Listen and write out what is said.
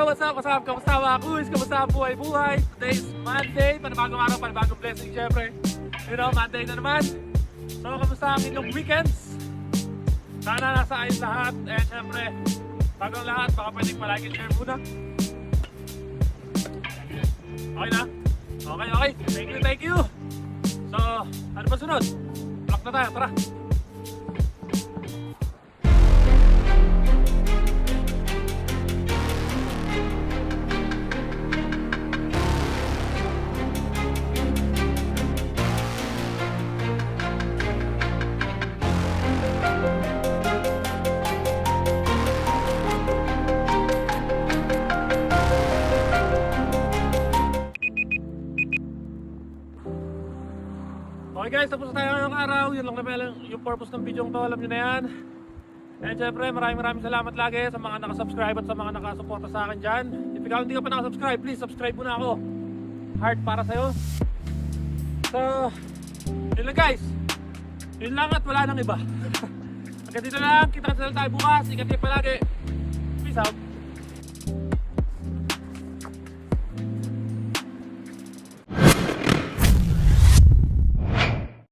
what's up? Kamusta mga kuys? Kamusta ang buhay-buhay? Today is Monday, panibagong araw, panibagong blessing syempre. You know, Monday na naman. So, kamusta ang inyong weekends? Sana nasa ayos lahat. Eh, syempre, bagong lahat, baka pwedeng palike and share muna. Okay na? Okay. Thank you. So, ano ba sunod? Vlog na tayo, tara! Okay guys, tapos na tayo ngayong araw. Yun lang naman yung purpose ng video to, alam nyo na yan. And syempre, maraming salamat lagi sa mga nakasubscribe at sa mga nakasuporta sa akin dyan. If ikaw hindi ka pa nakasubscribe, please subscribe muna ako. Heart para sa'yo. So, yun lang guys. Yun lang at wala nang iba. Hanggang dito lang, kita-kita tayo bukas. Ingat kayo palagi. Peace out.